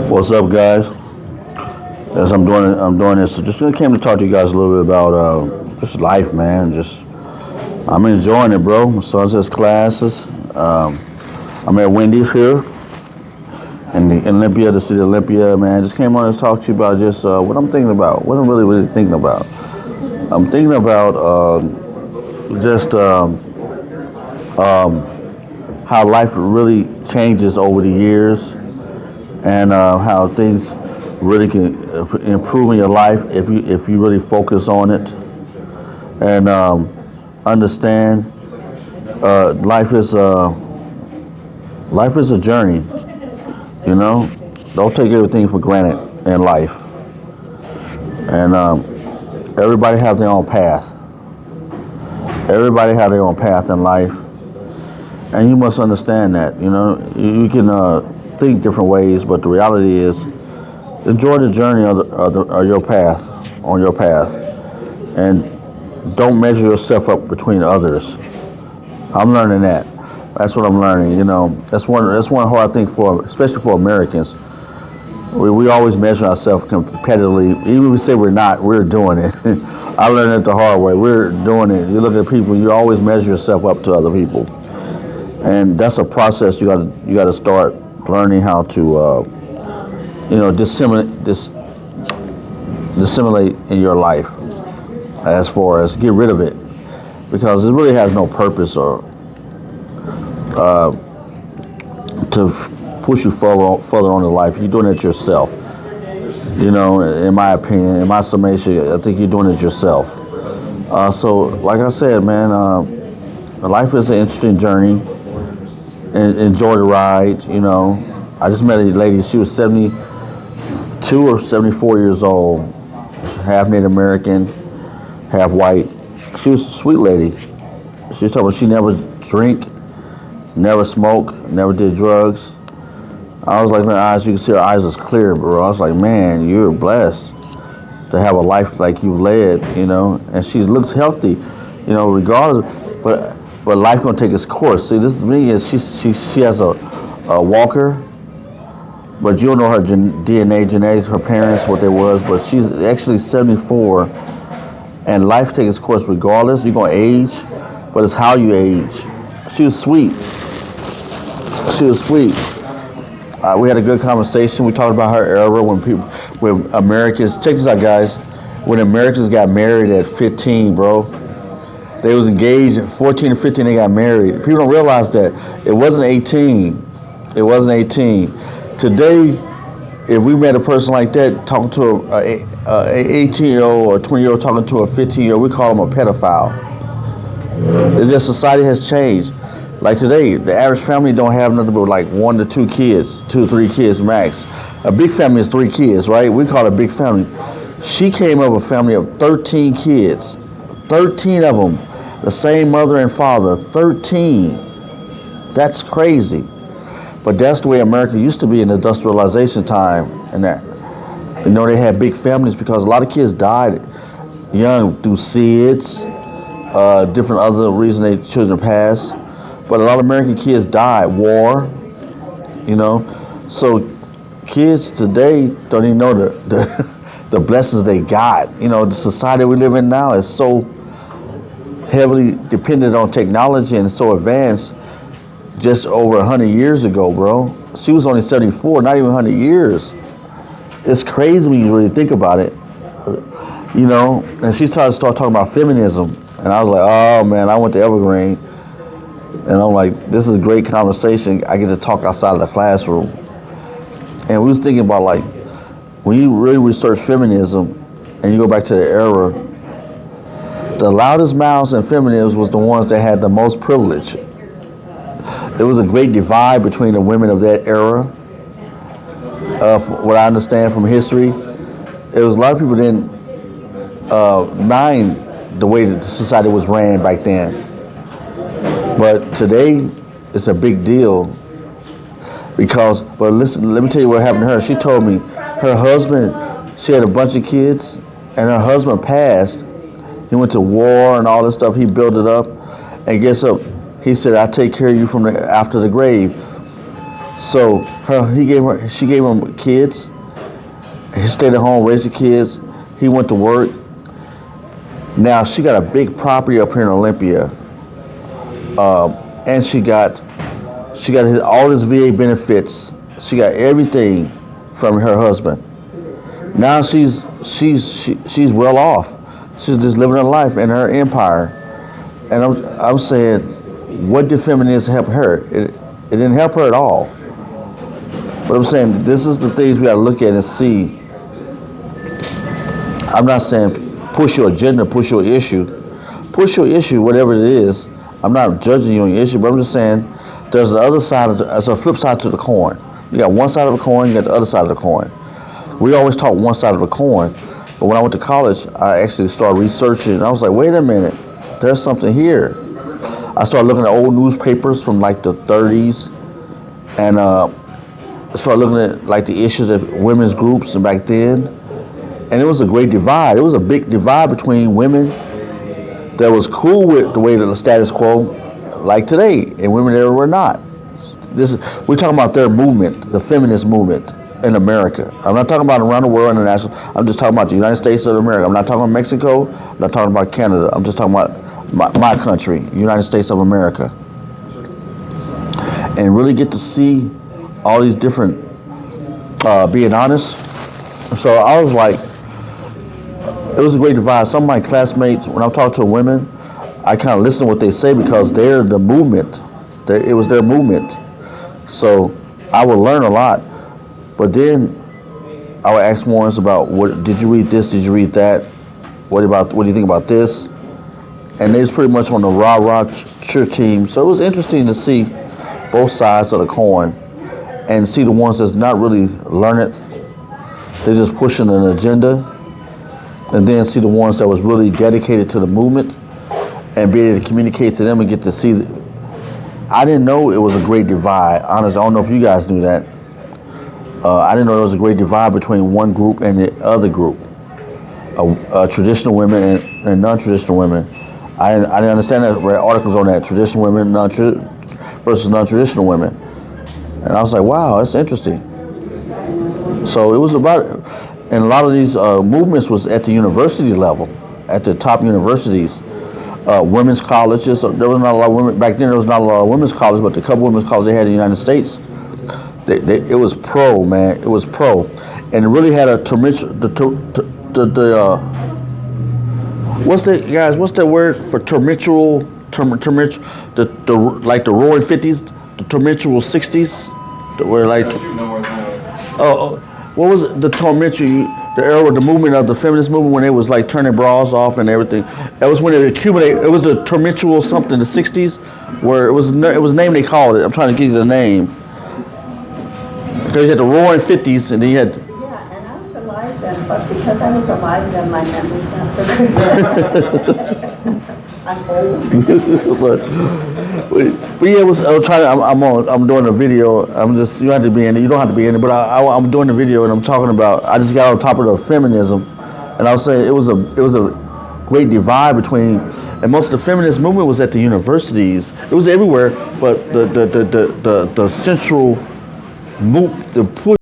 What's up, guys? As I'm doing this. So just came to talk to you guys a little bit about just life, man. I'm enjoying it, bro. My son's has classes. I'm at Wendy's here in the Olympia, the city of Olympia, man. Just came on to talk to you about just what I'm thinking about. What I'm really thinking about. I'm thinking about just how life really changes over the years, and how things really can improve in your life if you really focus on it and understand life is a journey. You know, don't take everything for granted in life, and everybody has their own path. Everybody has their own path in life, and you must understand that. You know, you can think different ways, but the reality is, enjoy the journey of your path, on your path, and don't measure yourself up between others. I'm learning that. That's what I'm learning. You know, that's one hard thing especially for Americans. We always measure ourselves competitively. Even if we say we're not, we're doing it. I learned it the hard way. We're doing it. You look at people, you always measure yourself up to other people, and that's a process you got to start learning how to disseminate in your life, as far as get rid of it, because it really has no purpose or to push you further on in life. You're doing it yourself. You know, in my opinion, in my summation, I think you're doing it yourself. So, like I said, man, life is an interesting journey. And enjoy the ride. You know, I just met a lady. She was 72 or 74 years old, half Native American, half white. She was a sweet lady. She was talking about she never drink, never smoke, never did drugs. I was like, man, eyes, you can see her eyes was clear, bro. I was like, man, you're blessed to have a life like you led, you know. And she looks healthy, you know, regardless. But life gonna take its course. See, this to me is she has a walker, but you don't know her DNA, genetics, her parents, what they was. But she's actually 74, and life takes its course regardless. You're gonna age, but it's how you age. She was sweet. She was sweet. We had a good conversation. We talked about her era when Americans. Check this out, guys. When Americans got married at 15, bro. They was engaged at 14 or 15, they got married. People don't realize that. It wasn't 18. It wasn't 18. Today, if we met a person like that talking to a 18-year-old or a 20-year-old talking to a 15-year-old, we call them a pedophile. It's just society has changed. Like today, the average family don't have nothing but like 1 to 2 kids, 2 or 3 kids max. A big family is 3 kids, right? We call it a big family. She came up with a family of 13 kids. 13 of them. The same mother and father, 13. That's crazy. But that's the way America used to be in industrialization time. And that, you know, they had big families because a lot of kids died young through SIDS, different other reasons their children passed. But a lot of American kids died, war, you know. So kids today don't even know the blessings they got. You know, the society we live in now is so heavily dependent on technology and so advanced. Just over 100 years ago, bro. She was only 74, not even 100 years. It's crazy when you really think about it, you know. And she started talking about feminism, and I was like, oh man, I went to Evergreen, and I'm like, this is a great conversation. I get to talk outside of the classroom. And we was thinking about, like, when you really research feminism and you go back to the era, the loudest mouths in feminism was the ones that had the most privilege. There was a great divide between the women of that era. What I understand from history, there was a lot of people didn't mind the way that the society was ran back then. But today, it's a big deal because, but listen, let me tell you what happened to her. She told me her husband, she had a bunch of kids, and her husband passed. He went to war and all this stuff. He built it up, and guess what? He said, "I take care of you from after the grave." So she gave him kids. He stayed at home, raised the kids. He went to work. Now she got a big property up here in Olympia, and she got all his VA benefits. She got everything from her husband. Now she's well off. She's just living her life in her empire. And I'm saying, what did feminism help her? It didn't help her at all. But I'm saying this is the things we got to look at and see. I'm not saying push your agenda, push your issue, whatever it is. I'm not judging you on your issue, but I'm just saying there's the other side. There's a flip side to the coin. You got one side of the coin, you got the other side of the coin. We always talk one side of the coin, but when I went to college, I actually started researching, and I was like, wait a minute, there's something here. I started looking at old newspapers from like the 30s, and I started looking at like the issues of women's groups and back then, and it was a great divide. It was a big divide between women that was cool with the way that the status quo, like today, and women that were not. We're talking about their movement, the feminist movement in America. I'm not talking about around the world, international. I'm just talking about the United States of America. I'm not talking about Mexico. I'm not talking about Canada. I'm just talking about my country, United States of America. And really get to see all these different, being honest. So I was like, it was a great divide. Some of my classmates, when I talk to women, I kind of listen to what they say because they're the movement. It was their movement. So I would learn a lot. But then I would ask ones about, what did you read this? Did you read that? What do you think about this? And they was pretty much on the rah-rah cheer team. So it was interesting to see both sides of the coin and see the ones that's not really learned. They're just pushing an agenda. And then see the ones that was really dedicated to the movement and be able to communicate to them and get to see. I didn't know it was a great divide. Honestly, I don't know if you guys knew that. I didn't know there was a great divide between one group and the other group. Traditional women and non-traditional women. I didn't understand that. Read articles on that. Traditional women versus non-traditional women. And I was like, wow, that's interesting. So it was about, and a lot of these movements was at the university level, at the top universities. Women's colleges. There was not a lot of women back then. There was not a lot of women's colleges, but the couple women's colleges they had in the United States, it was pro, man. It was pro, and it really had a what's that word for torrential? Like the roaring 50s, the torrential 60s, where like. What was it? The torrential. The era of the movement of the feminist movement when they was like turning bras off and everything. That was when it accumulated. It was the torrential something, the 60s, where it was a name they called it. I'm trying to give you the name. Because you had the roaring 50s and then you had... Yeah, and I was alive then, but because I was alive then, my memory's not so good. I'm old. But yeah, I'm doing a video. You don't have to be in it. You don't have to be in it. But I'm doing the video and I'm talking about. I just got on top of the feminism, and I was saying it was a great divide between, and most of the feminist movement was at the universities. It was everywhere, but the central move, the push.